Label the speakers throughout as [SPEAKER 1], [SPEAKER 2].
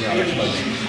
[SPEAKER 1] Ja, läks valmis.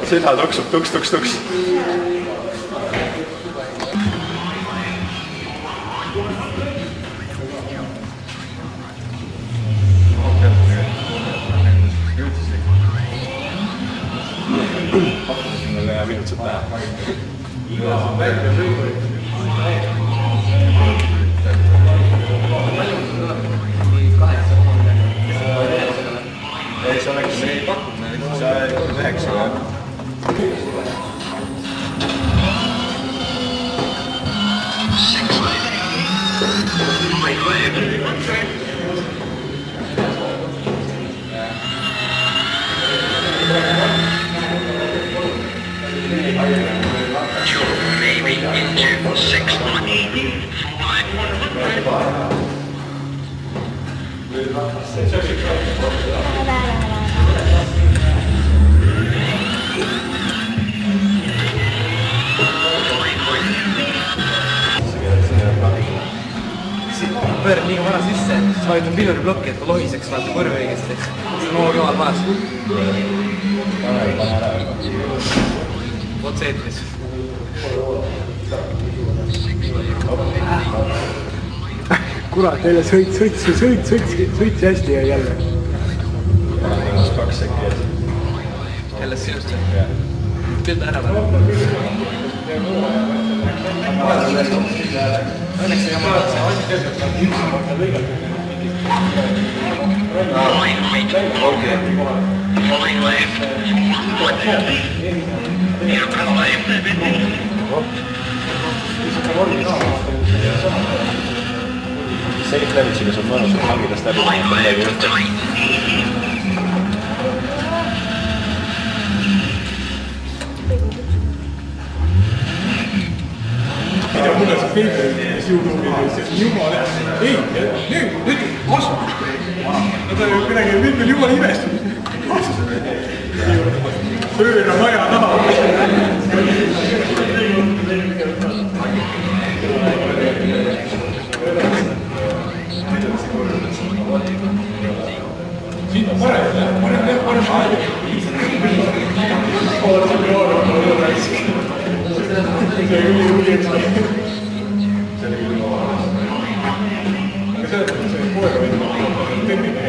[SPEAKER 1] Seda tuksub, tuks. Pakkusin mulle minutset päeva. Ei, see oleks ei pakkunud, see on 9.
[SPEAKER 2] Pöörad liiga vana sisse, siis vajutan piduriplokki, et ta lohiseks vaata kurvi õigesti. See on noor jumal maas. Otse eetris.
[SPEAKER 3] Kurat, jälle sõits hästi ja jälle.
[SPEAKER 1] Kaks sekki ees.
[SPEAKER 2] Jälle sinust see? Pilda ära võtta. Õnneks ei oma otse.
[SPEAKER 1] Sellit levitsiga saab mõnus hangidest läbi.
[SPEAKER 3] Mida mulle see filmi, mis YouTube'i see jumala ei, nüüd, asu! No ta kuidagi veel jumala imestus. Pööra maja taha. Siin on parem, parem. See oli eks. See oli küll aga see on see koera või temmine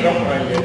[SPEAKER 3] rahva välja.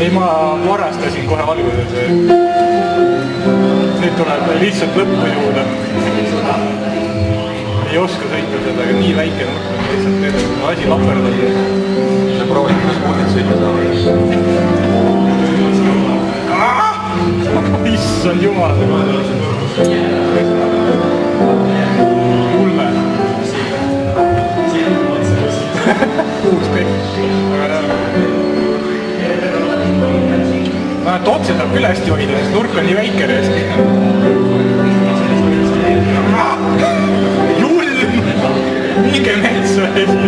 [SPEAKER 3] ei, ma varastasin kohe alguses. Nüüd tuleb lihtsalt lõppu juurde. Ei oska sõita seda, aga nii väike nurk on lihtsalt need asi laperdab.
[SPEAKER 1] Sa proovid, kuidas puudid sõita saavad.
[SPEAKER 3] Issand jumal. Mulle. Uus kõik. Ma et otse saab küll hästi hoida, sest nurk on nii väike reest. Julm! Minge metsa eest!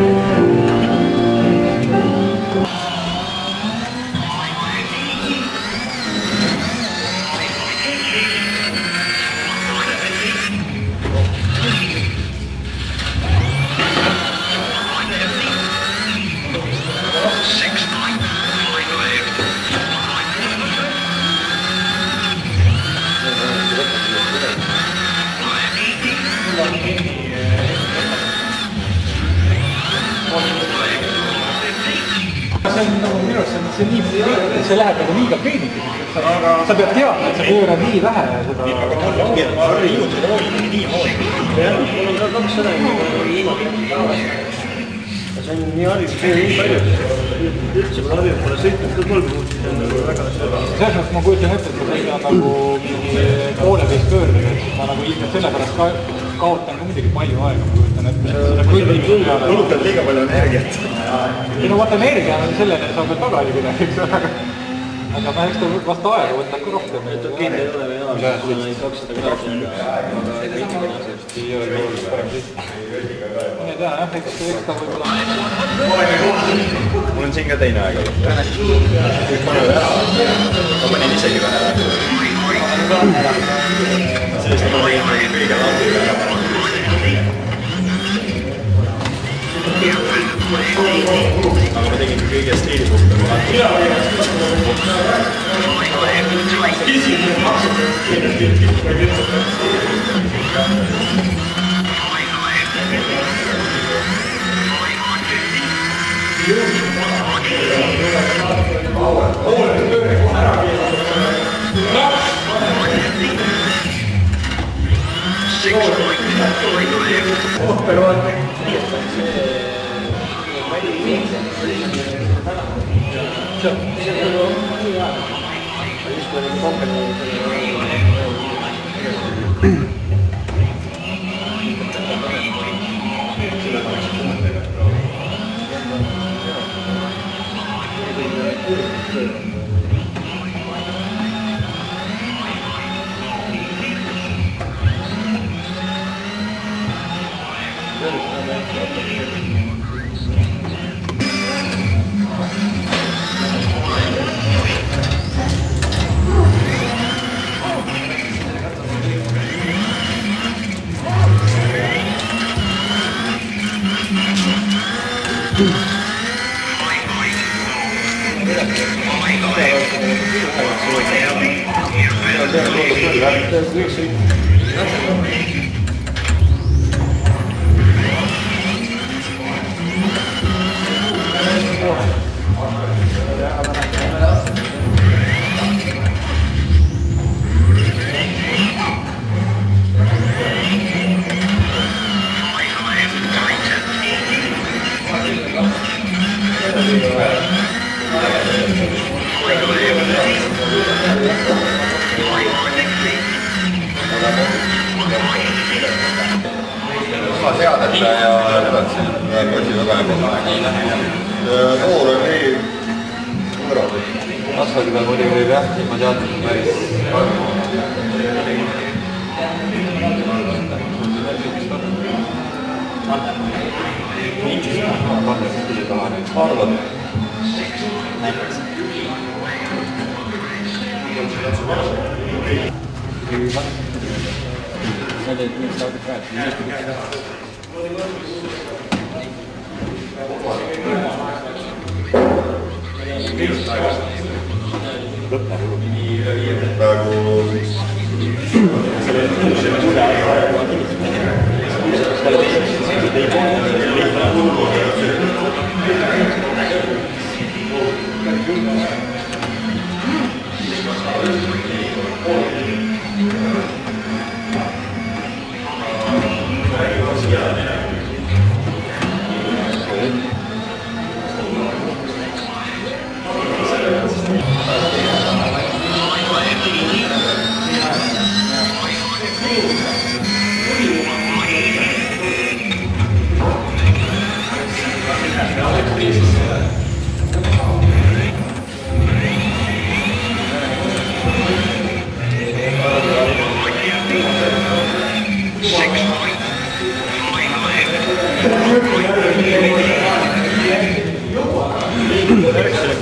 [SPEAKER 3] See läheb nagu liiga peenikeseks. Sa pead teadma, et sa pöörad nii vähe seda...
[SPEAKER 1] Aga mul ongi, et ma liigusin roolini nii moodi.
[SPEAKER 4] Jah, mul on ka 200 niimoodi. See on nii harjunud, see on nii palju. Üldse ma harjunud pole sõitnud ka 3 minutit, see on nagu väga seda.
[SPEAKER 3] Selles mõttes ma kujutan ette, et ma sõidan nagu pooleteist pöördega, et ma nagu ilmselt sellepärast kaotan ka muidugi palju aega, ma kujutan ette.
[SPEAKER 1] Kulutad liiga palju energiat.
[SPEAKER 3] Ei no vaata, energia on sellele, et sa pead tagasi midagi, eks ole. Aga ma eks ta vast aega võtab ka rohkem.
[SPEAKER 4] Et okei, ei ole või jaa, kui on 200 kraadi, aga
[SPEAKER 3] ei ole ka oluline parem siit. Ma ei tea, jah, eks ta võib-olla...
[SPEAKER 1] Mul on siin ka teine aeg olnud. Ma panin isegi vähe. Sellest ma tegin kõige lambiga ära panen. Aga ma tegin kõige stiilipuhta kui vaata. Seadeta ja edasi. Kosi väga hea. Noor on nii kõrval.
[SPEAKER 5] Asfaldi peal muidugi võib jah, ma teadsin päris
[SPEAKER 1] Arvad?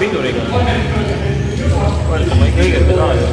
[SPEAKER 4] piduriga. Vajutama ikka õiget pedaali.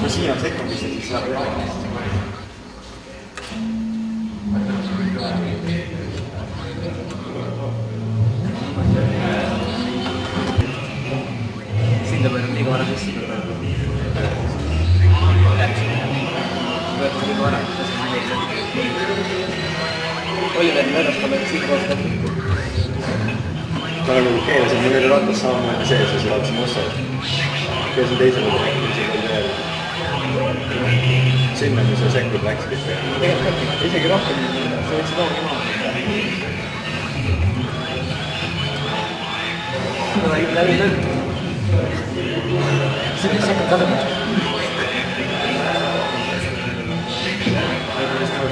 [SPEAKER 5] Kui siin on sekundisse, siis läheb raamist.
[SPEAKER 2] Siin ta pöörab liiga vara sisse. Pöörab liiga vara. Oliver nõrgastab, et siin koos lõpub.
[SPEAKER 5] Ma nagu keelasin, mul oli ratas samamoodi sees ja siis laadsin ossa. Keelasin teisele sinna, mis see sekund läksid ikka.
[SPEAKER 2] Isegi rohkem, sa võtsid augi maha. Läbi lõpp. See on sekund kademaks.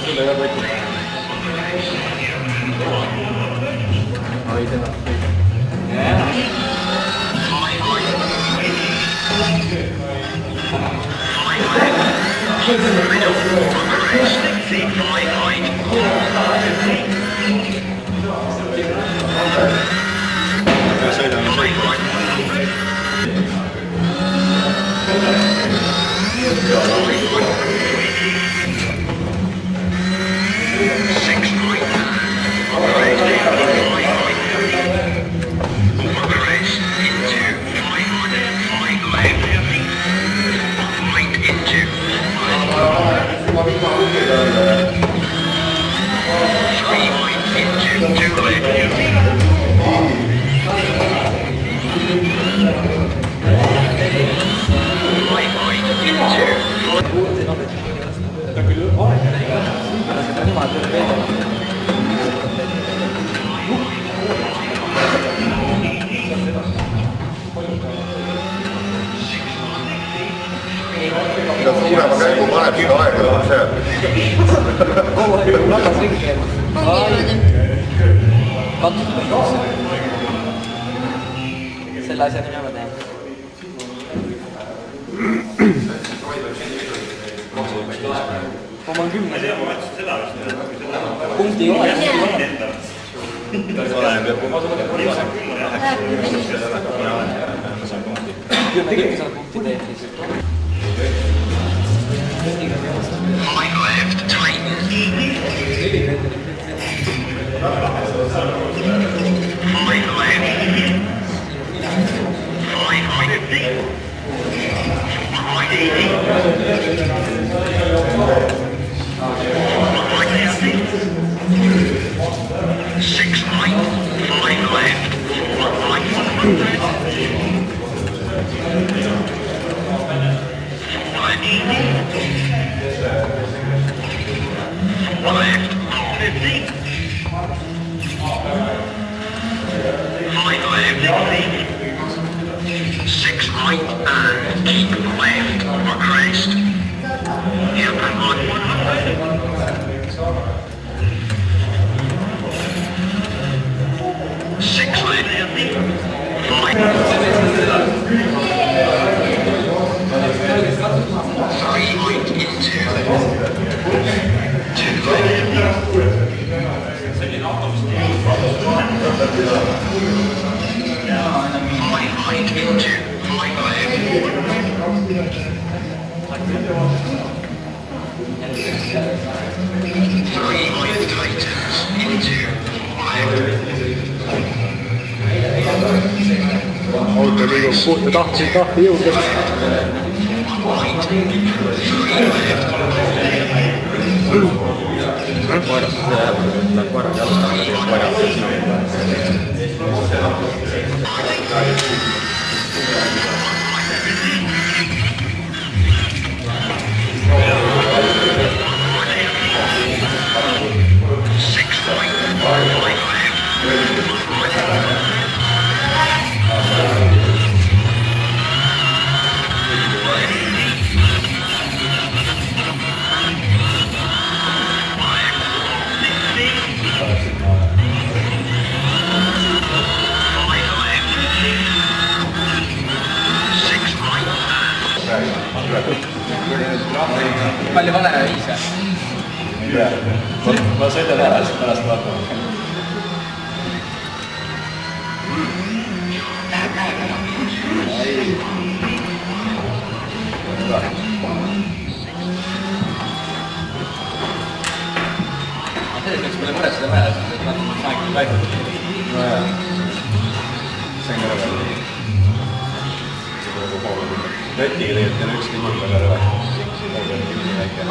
[SPEAKER 5] Sulle ka võtib.
[SPEAKER 2] Ai, tema.
[SPEAKER 5] Ja sõidame sõitu.
[SPEAKER 1] Mida suurema käigu paneb, seda aega läheb seal.
[SPEAKER 2] Kogu aeg on ratas ringi käima. Katud põhjus. Selle asja nime ma teen. Oma on 10. Punkti ei ole.
[SPEAKER 5] Oleneb jah.
[SPEAKER 2] Kümme kõike saab punkti teed siis.
[SPEAKER 6] High left, tighten. High left. 550. 6 right, 5 left, 4 right, 4 left, 50. 5 left, 6 right and keep left or crest. Yep, and on 100. 6 left, 5. 3 right into 2 left. 5 right into 5 left. 3 right tightens into 4 left.
[SPEAKER 4] Auto liigub puhta tahti jõuda.
[SPEAKER 5] Koeras, läheb koeras jalustama, koeras.
[SPEAKER 2] palju vanema 5 või?
[SPEAKER 5] ei tea. Ma sõidan ära, siis pärast vaatame.
[SPEAKER 2] Selles võiks mulle muretseda meeles, et nad saagi läinud.
[SPEAKER 5] No jaa. See on ka väga hea. Lätiga tegelikult on ükski mul väga rõve. Nii väike.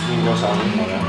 [SPEAKER 5] Mingi osa on ilma, jah.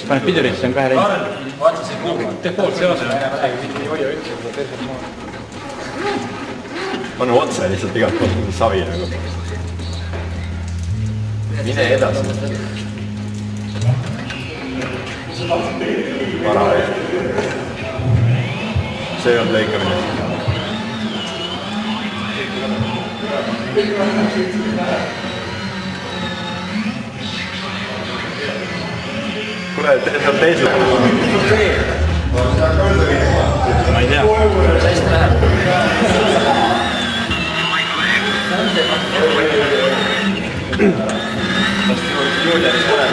[SPEAKER 2] Paned pidurisse, on kahe reis.
[SPEAKER 3] Vaata see kuhu, default seos on ei hoia üldse seda tervet maad.
[SPEAKER 5] Pane otsa lihtsalt igalt poolt savi nagu. Mine edasi. Vara eest. See ei olnud lõikamine. Kuule, see on teisel. Ma ei tea.
[SPEAKER 2] Hästi läheb.
[SPEAKER 5] Las Julianis tuleb.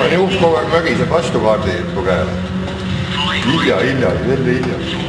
[SPEAKER 1] Juht kogu aeg vägiseb vastukaardi tugevale. Hilja, jälle hilja.